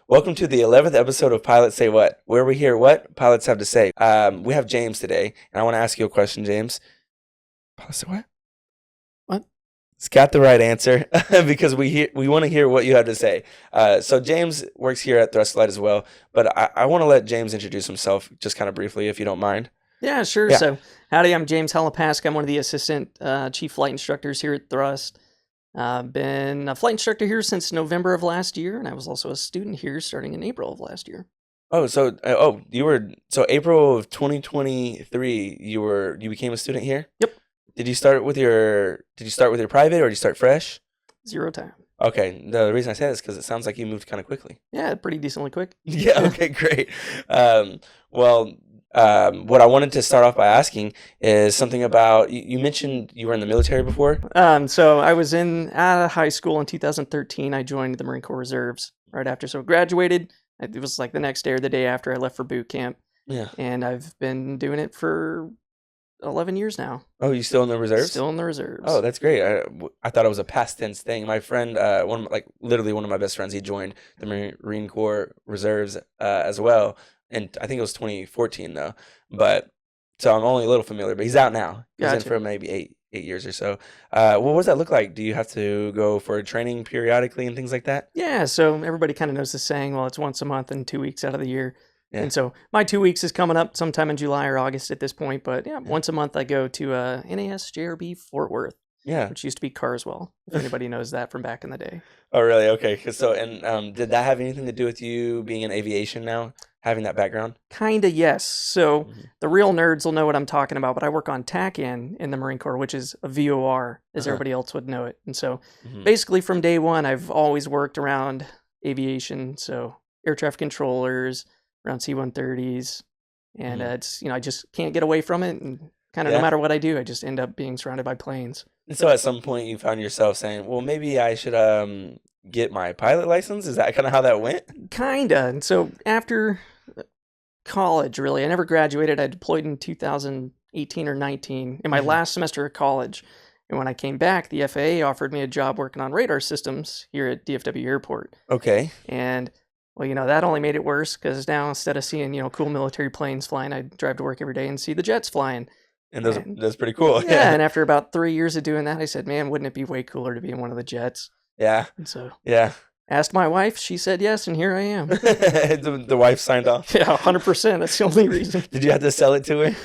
Welcome to the 11th episode of Pilots Say What, where we hear what pilots have to say. We have James today, and I want to ask you a question, James. Pilots say what? What? It's got the right answer because we want to hear what you have to say. So James works here at Thrustlight as well, but I want to let James introduce himself just kind of briefly, if you don't mind. Yeah, sure. Yeah. So, howdy, I'm James Halapask. I'm one of the assistant chief flight instructors here at Thrust. I've been a flight instructor here since November of last year, and I was also a student here starting in April of last year. Oh, so April of 2023, you became a student here? Yep. Did you start with your private, or did you start fresh? Zero time. Okay, the reason I say this is because it sounds like you moved kind of quickly. Yeah, pretty decently quick. Yeah, okay, great. What I wanted to start off by asking is something about, you mentioned you were in the military before? So I was out of high school in 2013. I joined the Marine Corps Reserves right after. So graduated. It was like the next day or the day after I left for boot camp. Yeah. And I've been doing it for 11 years now. Oh, you still in the reserves? Still in the reserves. Oh, that's great. I thought it was a past tense thing. My friend, literally one of my best friends, he joined the Marine Corps Reserves as well. And I think it was 2014 though. But so I'm only a little familiar, but he's out now. He's Gotcha. in for maybe eight years or so. What does that look like? Do you have to go for training periodically and things like that? Yeah, so everybody kind of knows the saying, well, it's once a month and 2 weeks out of the year. Yeah. And so my 2 weeks is coming up sometime in July or August at this point. But yeah, once a month I go to NAS JRB Fort Worth, Yeah. which used to be Carswell, if anybody knows that from back in the day. Oh, really? Okay. So, did that have anything to do with you being in aviation now, having that background? Kinda, yes. So the real nerds will know what I'm talking about, but I work on TACAN in the Marine Corps, which is a VOR, as everybody else would know it. And so basically from day one, I've always worked around aviation, so air traffic controllers, around C-130s, and it's, I just can't get away from it, and kind of no matter what I do, I just end up being surrounded by planes. And so at some point you found yourself saying, well, maybe I should get my pilot license? Is that kind of how that went? Kinda. And so after college, really, I never graduated. I deployed in 2018 or 19 in my last semester of college. And when I came back, the FAA offered me a job working on radar systems here at DFW Airport. Okay. And well, that only made it worse because now instead of seeing, cool military planes flying, I drive to work every day and see the jets flying. And that's pretty cool. Yeah, and after about 3 years of doing that, I said, man, wouldn't it be way cooler to be in one of the jets? Yeah. And so asked my wife, she said yes, and here I am. The wife signed off? Yeah, 100%. That's the only reason. Did you have to sell it to her?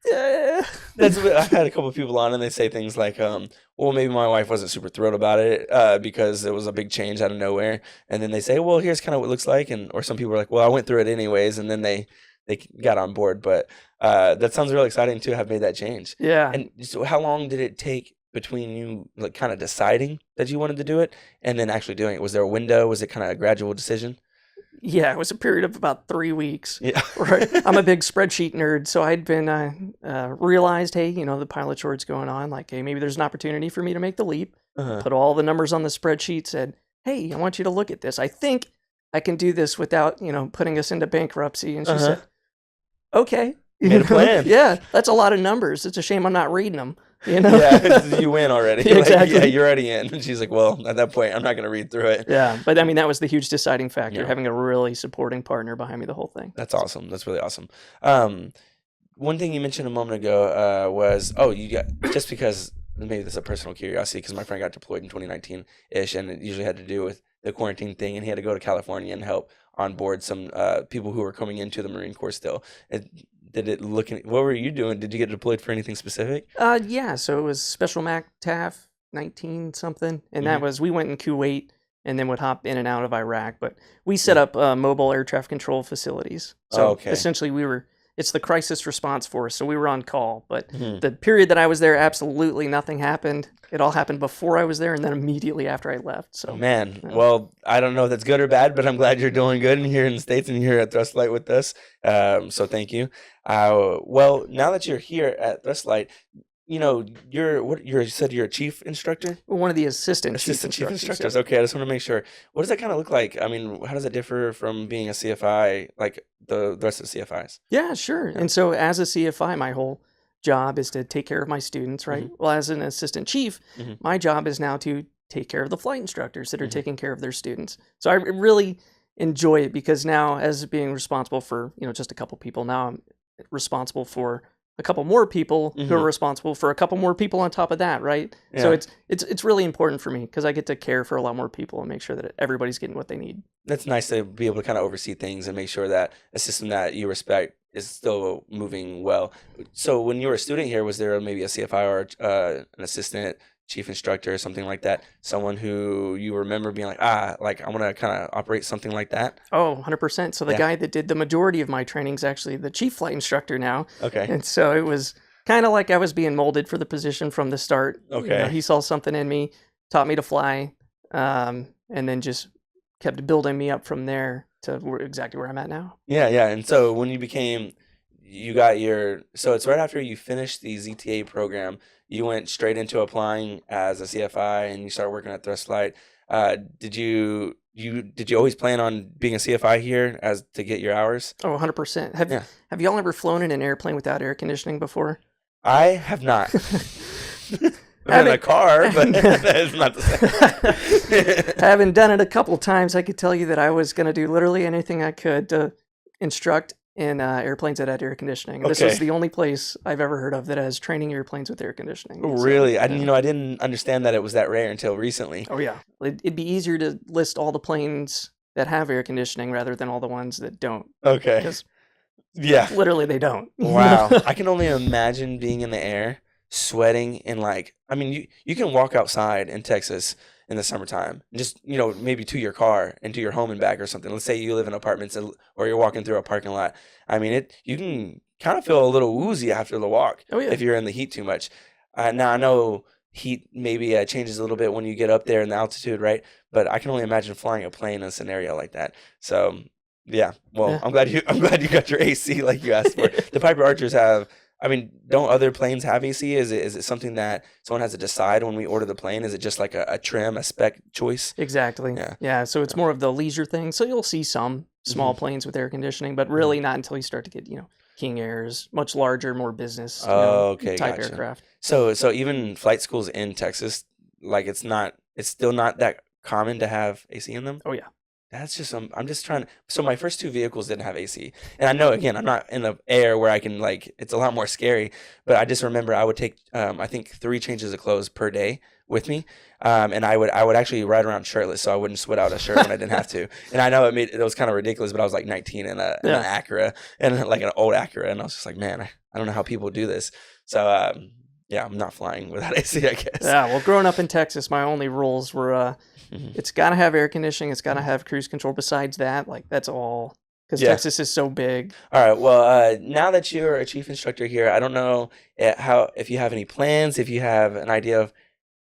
Yeah. I've had a couple of people on and they say things like, well, maybe my wife wasn't super thrilled about it because it was a big change out of nowhere. And then they say, well, here's kind of what it looks like. Or some people are like, well, I went through it anyways. And then they got on board. But that sounds really exciting to have made that change. Yeah. And so how long did it take between you like kind of deciding that you wanted to do it and then actually doing it? Was there a window? Was it kind of a gradual decision? Yeah, it was a period of about 3 weeks. Yeah. Right. I'm a big spreadsheet nerd, so I'd been realized, hey, the pilot short's going on. Like, hey, maybe there's an opportunity for me to make the leap. Put all the numbers on the spreadsheet. Said, hey, I want you to look at this. I think I can do this without, putting us into bankruptcy. And she said, okay. Made a plan. Yeah, that's a lot of numbers. It's a shame I'm not reading them. Yeah, you win already. Exactly. Like, yeah, you're already in. And she's like, well, at that point, I'm not going to read through it. Yeah, but I mean, that was the huge deciding factor, having a really supporting partner behind me the whole thing. That's awesome. That's really awesome. One thing you mentioned a moment ago was, just because, maybe this is a personal curiosity, because my friend got deployed in 2019-ish, and it usually had to do with the quarantine thing, and he had to go to California and help on board some people who were coming into the Marine Corps still. What were you doing? Did you get deployed for anything specific? Yeah, so it was Special MAC TAF 19 something, and that was, we went in Kuwait and then would hop in and out of Iraq, but we set up mobile air traffic control facilities. So essentially it's the crisis response force, so we were on call, but the period that I was there, absolutely nothing happened. It all happened before I was there and then immediately after I left. So man, well, I don't know if that's good or bad, but I'm glad you're doing good and here in the States and you're here at Thrustlight with us. So thank you. Well, now that you're here at Thrustlight, you said you're a chief instructor? One of the assistant chief instructors. Okay, I just want to make sure. What does that kind of look like? I mean, how does it differ from being a CFI, like the rest of the CFIs? Yeah, sure. And so as a CFI, my whole job is to take care of my students, right? Well, as an assistant chief, my job is now to take care of the flight instructors that are taking care of their students. So I really enjoy it, because now, as being responsible for, just a couple people, now I'm responsible for a couple more people who are responsible for a couple more people on top of that, right? Yeah. So it's really important for me because I get to care for a lot more people and make sure that everybody's getting what they need. That's nice to be able to kind of oversee things and make sure that a system that you respect is still moving well. So when you were a student here, was there maybe a CFI or an assistant chief instructor or something like that? Someone who you remember being like, I want to kind of operate something like that? Oh, 100%. So the Yeah. guy that did the majority of my training is actually the chief flight instructor now. Okay. And so it was kind of like I was being molded for the position from the start. Okay. He saw something in me, taught me to fly, and then just kept building me up from there to exactly where I'm at now. Yeah, yeah. And so when you got so it's right after you finished the ZTA program, you went straight into applying as a CFI and you started working at Thrust Flight. Did you always plan on being a CFI here as to get your hours? Oh, 100%. Yeah. Have y'all ever flown in an airplane without air conditioning before? I have not. I'm in a car, but it's not the same. Having done it a couple times, I could tell you that I was going to do literally anything I could to instruct in airplanes that had air conditioning. This Okay. is the only place I've ever heard of that has training airplanes with air conditioning. Oh, So, really? yeah. I didn't understand that it was that rare until recently. Oh, yeah. It'd be easier to list all the planes that have air conditioning rather than all the ones that don't. Okay. Because Yeah. literally they don't. Wow. I can only imagine being in the air, sweating, and you can walk outside in Texas in the summertime, just, maybe to your car and to your home and back or something. Let's say you live in apartments or you're walking through a parking lot. You can kind of feel a little woozy after the walk Oh, yeah. if you're in the heat too much. Now I know heat maybe changes a little bit when you get up there in the altitude, right? But I can only imagine flying a plane in a scenario like that. So yeah, well, Yeah. I'm glad you got your AC like you asked for. The Piper Archers have. Don't other planes have AC? Is it something that someone has to decide when we order the plane? Is it just like a trim, a spec choice? Exactly. Yeah. So it's more of the leisure thing. So you'll see some small planes with air conditioning, but really not until you start to get, King Airs, much larger, more business Okay, type gotcha. aircraft. So even flight schools in Texas, it's still not that common to have AC in them? Oh, yeah. That's just I'm just trying to. So my first two vehicles didn't have AC, and I know again I'm not in the air where I can it's a lot more scary. But I just remember I would take I think 3 changes of clothes per day with me, and I would actually ride around shirtless so I wouldn't sweat out a shirt when I didn't have to. And I know it was kind of ridiculous, but I was like 19 in an Acura and like an old Acura, and I was just like, man, I don't know how people do this. So yeah, I'm not flying without AC, I guess. Yeah, well, growing up in Texas, my only rules were it's got to have air conditioning, it's got to have cruise control. Besides that, that's all, because Texas is so big. All right, well, now that you're a chief instructor here, I don't know if you have any plans, if you have an idea of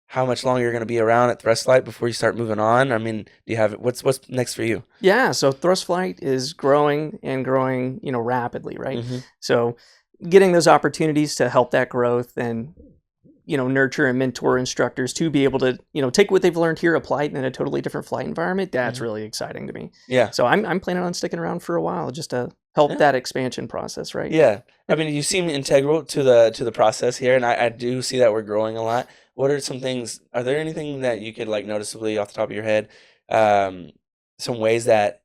how much longer you're going to be around at Thrust Flight before you start moving on. Do you have what's next for you? Yeah, so Thrust Flight is growing and growing, rapidly, right? Mm-hmm. So getting those opportunities to help that growth and nurture and mentor instructors to be able to, take what they've learned here, apply it in a totally different flight environment. That's really exciting to me. Yeah. So I'm planning on sticking around for a while just to help that expansion process, right? Yeah. You seem integral to the process here, and I do see that we're growing a lot. What are some things? Are there anything that you could noticeably off the top of your head, some ways that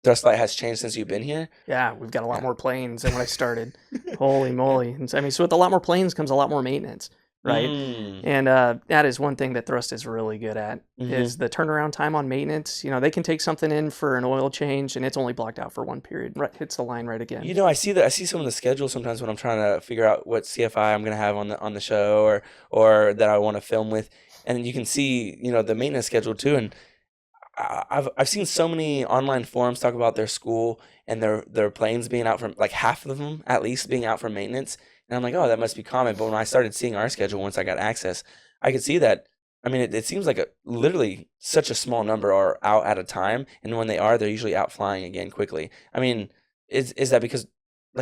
Thrust Flight has changed since you've been here? Yeah, we've got a lot more planes than when I started. Holy moly. And so with a lot more planes comes a lot more maintenance, right? And that is one thing that Thrust is really good at, is the turnaround time on maintenance. They can take something in for an oil change and it's only blocked out for one period. Right, hits the line right again. I see some of the schedules sometimes when I'm trying to figure out what CFI I'm going to have on the show or that I want to film with, and you can see the maintenance schedule too. And I've seen so many online forums talk about their school and their planes being out from half of them at least being out for maintenance, and I'm like, oh, that must be common. But when I started seeing our schedule once I got access, I could see that. It seems like literally such a small number are out at a time, and when they are, they're usually out flying again quickly. Is that because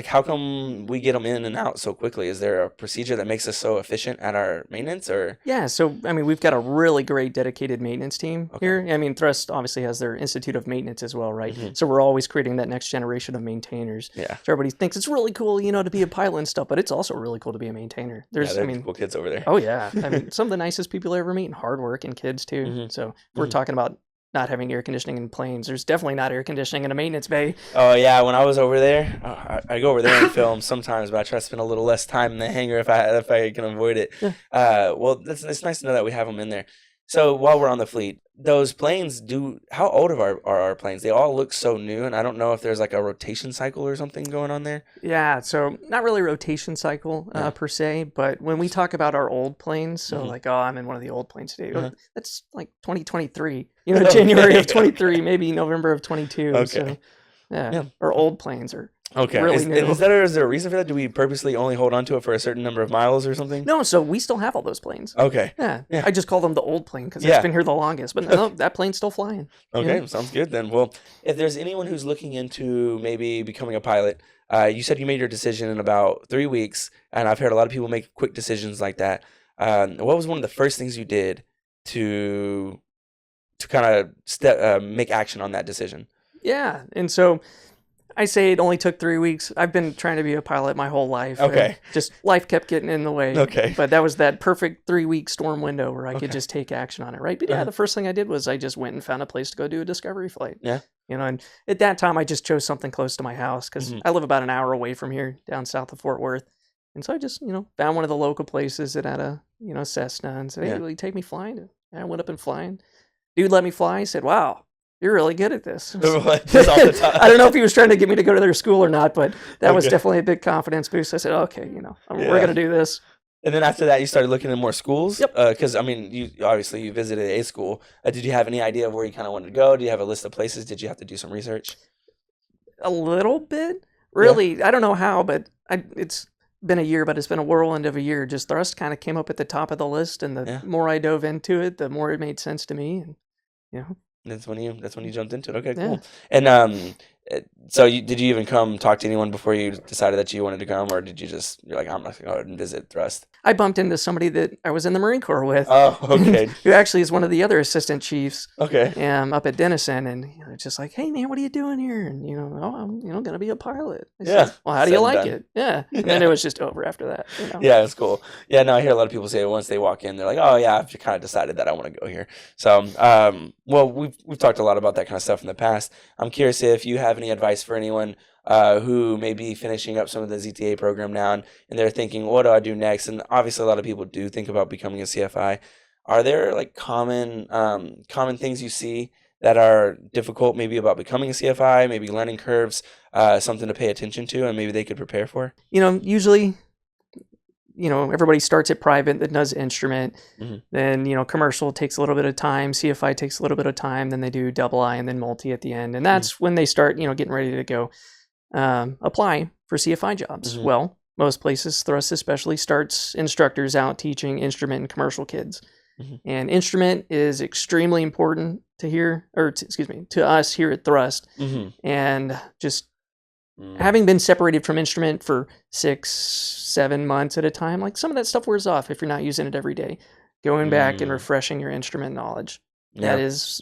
how come we get them in and out so quickly? Is there a procedure that makes us so efficient at our maintenance, or? Yeah, so we've got a really great dedicated maintenance team here. Thrust obviously has their Institute of Maintenance as well, right? Mm-hmm. So we're always creating that next generation of maintainers. Yeah. So everybody thinks it's really cool, to be a pilot and stuff, but it's also really cool to be a maintainer. There's, cool kids over there. Oh yeah, some of the nicest people I ever meet, and hardworking kids too. So we're talking about not having air conditioning in planes. There's definitely not air conditioning in a maintenance bay. Oh yeah, when I was over there, I go over there and film sometimes, but I try to spend a little less time in the hangar if I can avoid it. Yeah. Well, it's nice to know that we have them in there. So while we're on the fleet, those planes how old are our planes? They all look so new, and I don't know if there's like a rotation cycle or something going on there. Yeah, so not really rotation cycle per se, but when we talk about our old planes, so like, oh, I'm in one of the old planes today. That's like 2023, January of 23, maybe November of 22. Okay. So yeah, our old planes are okay. really new. Is there a reason for that? Do we purposely only hold on to it for a certain number of miles or something? No, so we still have all those planes. Okay. Yeah. I just call them the old plane because it's been here the longest, but no, that plane's still flying. Okay, sounds good then. Well, if there's anyone who's looking into maybe becoming a pilot, you said you made your decision in about 3 weeks, and I've heard a lot of people make quick decisions like that. What was one of the first things you did to kind of make action on that decision? Yeah, and so I say it only took 3 weeks. I've been trying to be a pilot my whole life. Okay. Just life kept getting in the way. Okay. But that was that perfect 3-week storm window where I could just take action on it, right? But the first thing I did was I just went and found a place to go do a discovery flight. Yeah. And at that time I just chose something close to my house because I live about an hour away from here, down south of Fort Worth. And so I just, found one of the local places that had a, Cessna and said, hey, will you take me flying? And I went up and flying. Dude let me fly. He said, wow, you're really good at this. Just off the top. I don't know if he was trying to get me to go to their school or not, but that was definitely a big confidence boost. I said, okay, we're going to do this. And then after that, you started looking at more schools? Yep. Because, you visited a school. Did you have any idea of where you kind of wanted to go? Do you have a list of places? Did you have to do some research? A little bit. Really, I don't know how, but it's been a year, but it's been a whirlwind of a year. Just thrust kind of came up at the top of the list, and the more I dove into it, the more it made sense to me. And, That's when you jumped into it. Okay, cool. And so did you even come talk to anyone before you decided that you wanted to come, or did you're like, I'm not going to go ahead and visit Thrust? I bumped into somebody that I was in the Marine Corps with. Oh, okay. Who actually is one of the other assistant chiefs. Okay. Up at Denison, and it's just like, hey man, what are you doing here? And I'm going to be a pilot. I said, well, how do you like it? Yeah. And then it was just over after that. Yeah, it's cool. Yeah, no, I hear a lot of people say once they walk in, they're like, oh yeah, I've kind of decided that I want to go here. So, well, we've talked a lot about that kind of stuff in the past. I'm curious if you have any advice for anyone who may be finishing up some of the ZTA program now, and they're thinking, what do I do next? And obviously a lot of people do think about becoming a CFI. Are there like common things you see that are difficult maybe about becoming a CFI, maybe learning curves, something to pay attention to and maybe they could prepare for? Usually, everybody starts at private that does instrument. Then, commercial takes a little bit of time. CFI takes a little bit of time. Then they do double I and then multi at the end. And that's when they start, getting ready to go apply for CFI jobs. Well, most places, Thrust especially, starts instructors out teaching instrument and commercial kids. And instrument is extremely important to us here at Thrust. And just having been separated from instrument for 6-7 months at a time, like some of that stuff wears off if you're not using it every day. Going back and refreshing your instrument knowledge. Yeah. That is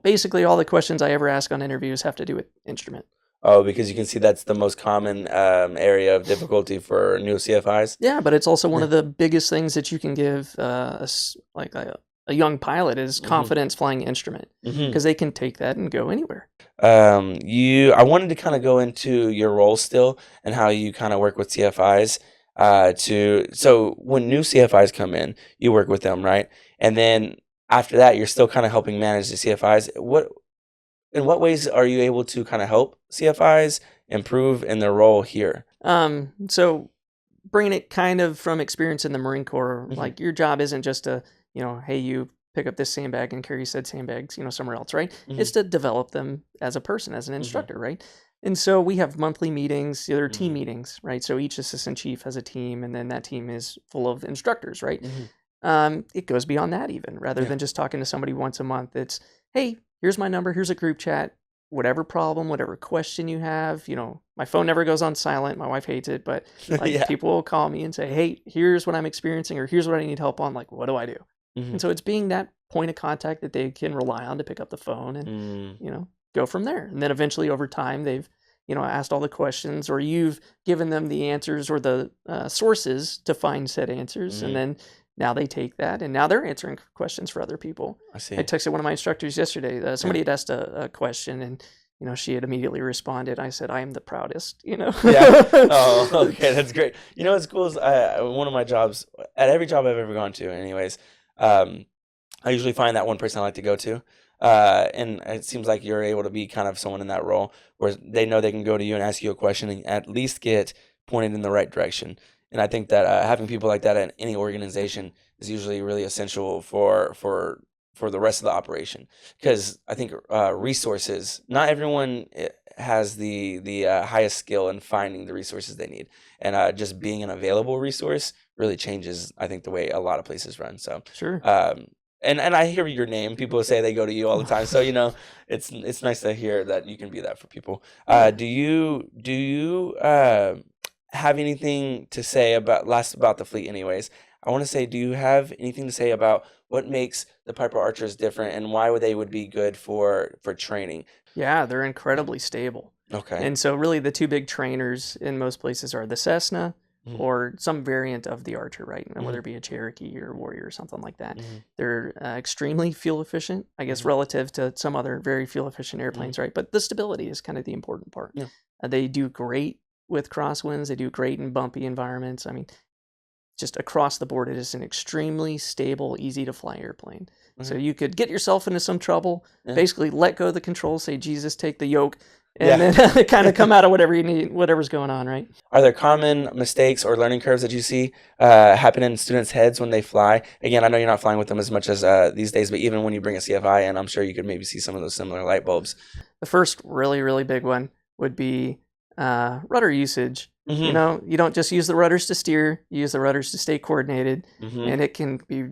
basically all the questions I ever ask on interviews have to do with instrument. Oh, because you can see that's the most common area of difficulty for new CFIs. Yeah, but it's also one of the biggest things that you can give a young pilot is confidence flying instrument, because they can take that and go anywhere. I wanted to kind of go into your role still and how you kind of work with CFIs. So when new CFIs come in, you work with them, right? And then after that, you're still kind of helping manage the CFIs. In what ways are you able to kind of help CFIs improve in their role here? So bringing it kind of from experience in the Marine Corps, like your job isn't just to, hey, you pick up this sandbag and carry said sandbags, somewhere else, right? It's to develop them as a person, as an instructor, right? And so we have monthly meetings, they're team meetings, right? So each assistant chief has a team, and then that team is full of instructors, right? It goes beyond that even, rather than just talking to somebody once a month. It's, hey, here's my number, here's a group chat, whatever problem, whatever question you have, my phone never goes on silent. My wife hates it, but people will call me and say, hey, here's what I'm experiencing, or here's what I need help on. Like, what do I do? And so it's being that point of contact that they can rely on to pick up the phone and, go from there. And then eventually over time, they've, asked all the questions, or you've given them the answers or the sources to find said answers. And then, now they take that and now they're answering questions for other people. I see. I texted one of my instructors yesterday. Somebody had asked a question, and she had immediately responded. I said, "I am the proudest." Yeah. Oh, okay, that's great. What's cool is one of my jobs, at every job I've ever gone to, anyways, I usually find that one person I like to go to. And it seems like you're able to be kind of someone in that role where they know they can go to you and ask you a question and at least get pointed in the right direction. And I think that having people like that at any organization is usually really essential for the rest of the operation. Because I think resources, not everyone has the highest skill in finding the resources they need. And just being an available resource really changes, I think, the way a lot of places run. So Sure. And I hear your name. People say they go to you all the time. So it's nice to hear that you can be that for people. Do you have anything to say about the fleet? Anyways, I want to say, do you have anything to say about what makes the Piper Archers different and why they would be good for training? Yeah, they're incredibly stable. Okay. And so really the two big trainers in most places are the Cessna or some variant of the Archer, right? And whether it be a Cherokee or Warrior or something like that. They're extremely fuel efficient, I guess, relative to some other very fuel efficient airplanes, right? But the stability is kind of the important part. Yeah. They do great with crosswinds. They do great in bumpy environments. I mean, just across the board, it is an extremely stable, easy to fly airplane. So you could get yourself into some trouble, basically let go of the controls, say, Jesus, take the yoke, and then kind of come out of whatever you need, whatever's going on, right? Are there common mistakes or learning curves that you see happen in students' heads when they fly? Again, I know you're not flying with them as much as these days, but even when you bring a CFI in, I'm sure you could maybe see some of those similar light bulbs. The first really, really big one would be rudder usage. You don't just use the rudders to steer, you use the rudders to stay coordinated, and it can be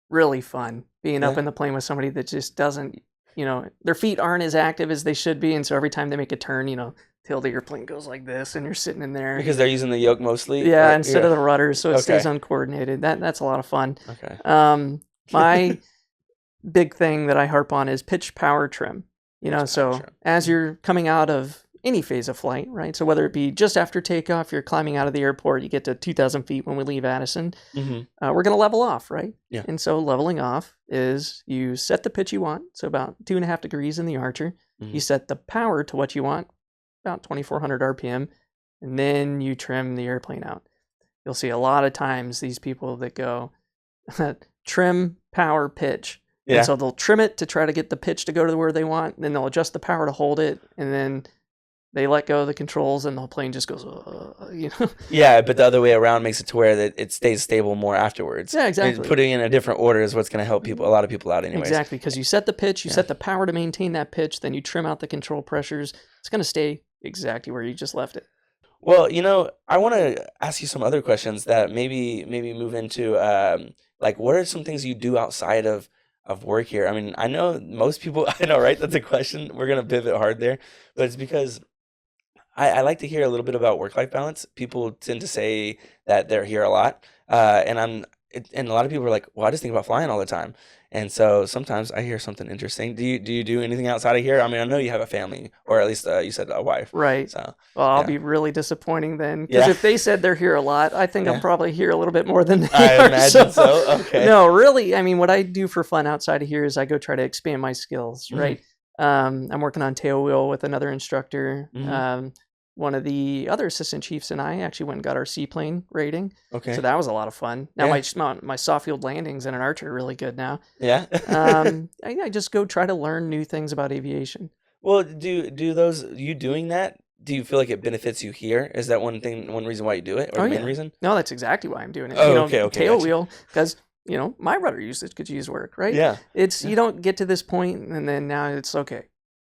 really fun being up in the plane with somebody that just doesn't, their feet aren't as active as they should be, and so every time they make a turn, tail of the airplane goes like this, and you're sitting in there. Because they're using the yoke mostly? Yeah, instead of the rudders, so it stays uncoordinated. That's a lot of fun. Okay. My big thing that I harp on is pitch power trim. As you're coming out of any phase of flight, right? So whether it be just after takeoff, you're climbing out of the airport, you get to 2,000 feet when we leave Addison, we're going to level off, right? Yeah. And so leveling off is you set the pitch you want, so about 2.5 degrees in the Archer. You set the power to what you want, about 2,400 RPM, and then you trim the airplane out. You'll see a lot of times these people that go trim, power, pitch. Yeah. And so they'll trim it to try to get the pitch to go to where they want, and then they'll adjust the power to hold it, and then they let go of the controls and the plane just goes, Yeah, but the other way around makes it to where that it stays stable more afterwards. Yeah, exactly. And putting in a different order is what's going to help a lot of people out anyways. Exactly, because you set the pitch, you set the power to maintain that pitch, then you trim out the control pressures. It's going to stay exactly where you just left it. Well, I want to ask you some other questions that maybe move into, like, what are some things you do outside of work here? I mean, I know most people, I know, right? That's a question. We're going to pivot hard there, but it's because I like to hear a little bit about work-life balance. People tend to say that they're here a lot, and a lot of people are like, well, I just think about flying all the time. And so sometimes I hear something interesting. Do you do anything outside of here? I mean, I know you have a family, or at least you said a wife. Right. So, well, I'll be really disappointing then, because if they said they're here a lot, I think I'm probably here a little bit more than they are. I imagine so. Okay. No, really. I mean, what I do for fun outside of here is I go try to expand my skills. Right. I'm working on tail wheel with another instructor. One of the other assistant chiefs and I actually went and got our seaplane rating. Okay. So that was a lot of fun. Now my soft field landings in an Archer are really good now. Yeah. I just go try to learn new things about aviation. Well, do you doing that? Do you feel like it benefits you here? Is that one reason why you do it, or the main reason? No, that's exactly why I'm doing it. Oh, okay. Tail wheel, because my rudder usage could use work, right? Yeah. You don't get to this point and then now it's okay.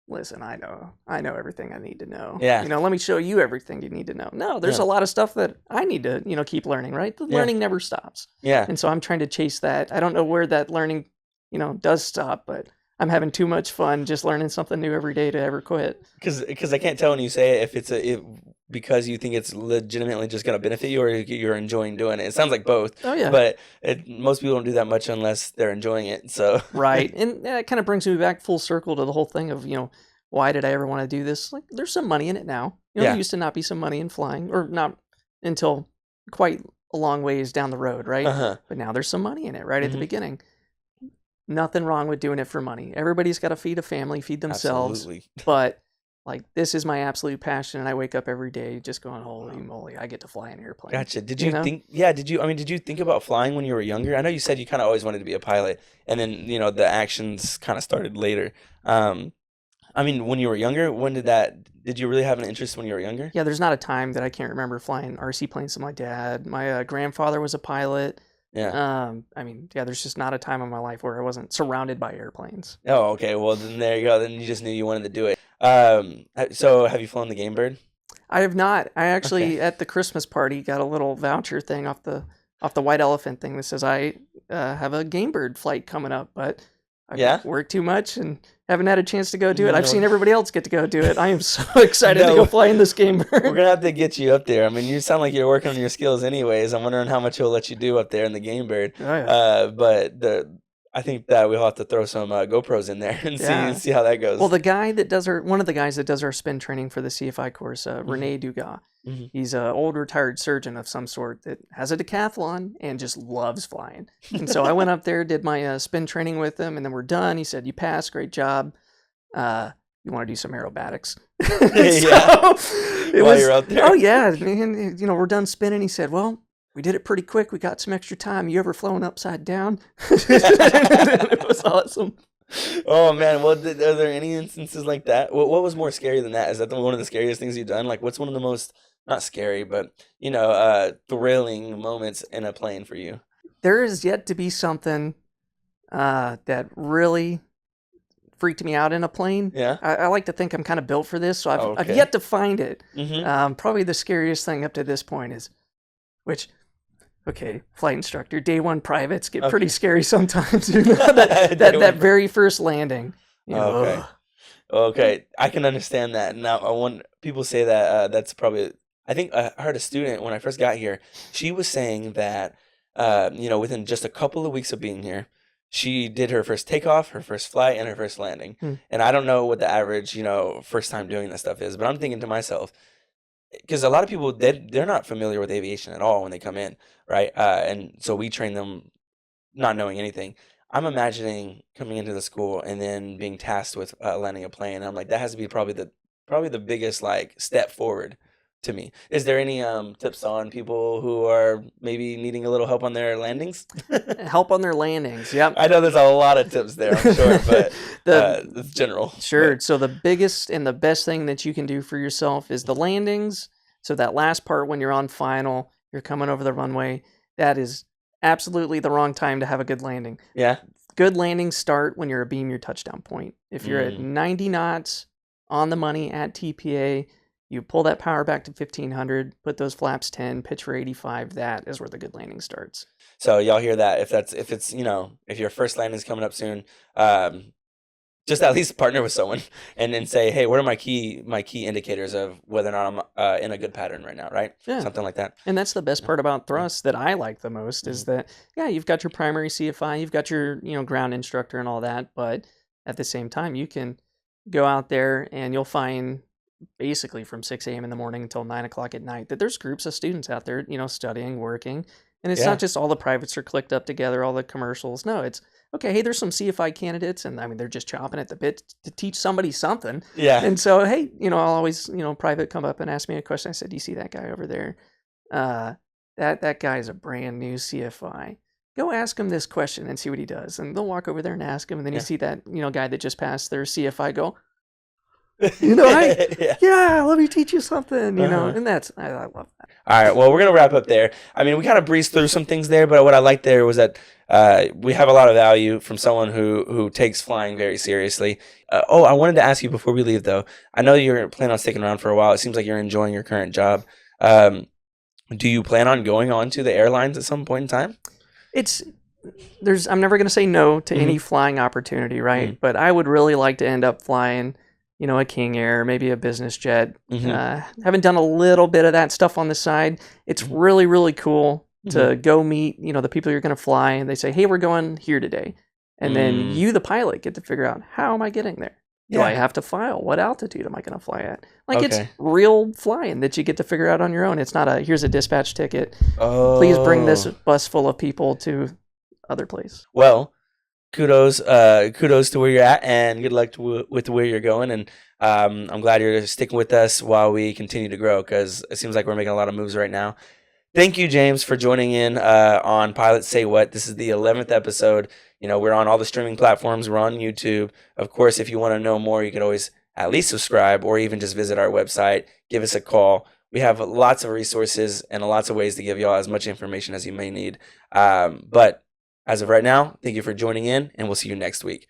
Listen, I know everything I need to know. Yeah. Let me show you everything you need to know. No, there's a lot of stuff that I need to, keep learning, right? The learning never stops. Yeah. And so I'm trying to chase that. I don't know where that learning, does stop, but I'm having too much fun just learning something new every day to ever quit. Because I can't tell when you say it if because you think it's legitimately just going to benefit you, or you're enjoying doing it. It sounds like both. Oh yeah. But most people don't do that much unless they're enjoying it. So right, and that kind of brings me back full circle to the whole thing of why did I ever want to do this? Like, there's some money in it now. There used to not be some money in flying, or not until quite a long ways down the road, right? Uh-huh. But now there's some money in it right at the beginning. Nothing wrong with doing it for money. Everybody's got to feed a family, feed themselves. Absolutely. But like, this is my absolute passion, and I wake up every day just going, holy moly, I get to fly an airplane. Gotcha. Did you think, did you think about flying when you were younger? I know you said you kind of always wanted to be a pilot, and then, the actions kind of started later. When you were younger, did you really have an interest when you were younger? Yeah, there's not a time that I can't remember flying RC planes with my dad. My grandfather was a pilot. Yeah. There's just not a time in my life where I wasn't surrounded by airplanes. Oh, okay. Well, then there you go. Then you just knew you wanted to do it. So have you flown the Game Bird? I have not. I actually, at the Christmas party, got a little voucher thing off the White Elephant thing that says I have a Game Bird flight coming up, but I've worked too much and haven't had a chance to go do it. I've seen everybody else get to go do it. I am so excited to go fly in this Game Bird. We're gonna have to get you up there. I mean, you sound like you're working on your skills anyways. I'm wondering how much he'll let you do up there in the Game Bird. Oh, yeah. I think that we'll have to throw some GoPros in there and see how that goes. Well, one of the guys that does our spin training for the CFI course, Rene Dugas, he's an old retired surgeon of some sort that has a decathlon and just loves flying. And so I went up there, did my spin training with him, and then we're done. He said, "You passed, great job. You want to do some aerobatics?" While you're out there. Oh yeah, and, we're done spinning. He said, "Well, we did it pretty quick. We got some extra time. You ever flown upside down?" It was awesome. Oh man, well, are there any instances like that? What was more scary than that? Is that one of the scariest things you've done? Like, what's one of the most, not scary, but thrilling moments in a plane for you? There is yet to be something that really freaked me out in a plane. Yeah. I like to think I'm kind of built for this, so I've yet to find it. Probably the scariest thing up to this point is, flight instructor, day one privates get pretty scary sometimes. that very first landing. Okay, I can understand that. Now, people say that that's probably. I think I heard a student when I first got here. She was saying that, within just a couple of weeks of being here, she did her first takeoff, her first flight, and her first landing. And I don't know what the average, first time doing that stuff is, but I'm thinking to myself, because a lot of people, they're not familiar with aviation at all when they come in, right? And so we train them not knowing anything. I'm imagining coming into the school and then being tasked with landing a plane. And I'm like, that has to be probably the biggest step forward to me. Is there any tips on people who are maybe needing a little help on their landings? Help on their landings, yep. I know there's a lot of tips there, I'm sure, but it's general. Sure. But. So the biggest and the best thing that you can do for yourself is the landings. So that last part when you're on final, you're coming over the runway, that is absolutely the wrong time to have a good landing. Yeah. Good landings start when you're abeam your touchdown point. If you're at 90 knots on the money at TPA, you pull that power back to 1500, put those flaps 10, pitch for 85. That is where the good landing starts. So y'all hear that? If your first landing is coming up soon, just at least partner with someone and then say, hey, what are my key indicators of whether or not I'm in a good pattern right now, right? Yeah. Something like that. And that's the best part about thrust that I like the most is that, you've got your primary CFI, you've got your, ground instructor and all that, but at the same time, you can go out there and you'll find basically from 6 a.m. in the morning until 9 o'clock at night that there's groups of students out there, studying, working. And it's not just all the privates are clicked up together, all the commercials. No, it's, okay, hey, there's some CFI candidates, and they're just chomping at the bit to teach somebody something. Yeah. And so, hey, I'll always, private come up and ask me a question. I said, do you see that guy over there? That guy's a brand new CFI. Go ask him this question and see what he does. And they'll walk over there and ask him, and then you see that, guy that just passed their CFI go, let me teach you something, and that's, I love that. All right, well, we're going to wrap up there. I mean, we kind of breezed through some things there, but what I liked there was that we have a lot of value from someone who takes flying very seriously. I wanted to ask you before we leave, though. I know you're planning on sticking around for a while. It seems like you're enjoying your current job. Do you plan on going on to the airlines at some point in time? I'm never going to say no to any flying opportunity, right? But I would really like to end up flying a King Air, maybe a business jet. Haven't done a little bit of that stuff on the side. It's really, really cool to go meet, the people you're going to fly, and they say, hey, we're going here today. And then you, the pilot, get to figure out, how am I getting there? Do I Yeah. have to file? What altitude am I going to fly at? Like, it's Okay. real flying that you get to figure out on your own. It's not a, here's a dispatch ticket. Please bring this Oh. bus full of people to other place. Well, kudos to where you're at, and good luck with where you're going. And I'm glad you're sticking with us while we continue to grow, because it seems like we're making a lot of moves right now. Thank you, James, for joining in on Pilots Say What. This is the 11th episode. You know, we're on all the streaming platforms. We're on YouTube. Of course, if you want to know more, you can always at least subscribe, or even just visit our website. Give us a call. We have lots of resources and lots of ways to give y'all as much information as you may need. But as of right now, thank you for joining in, and we'll see you next week.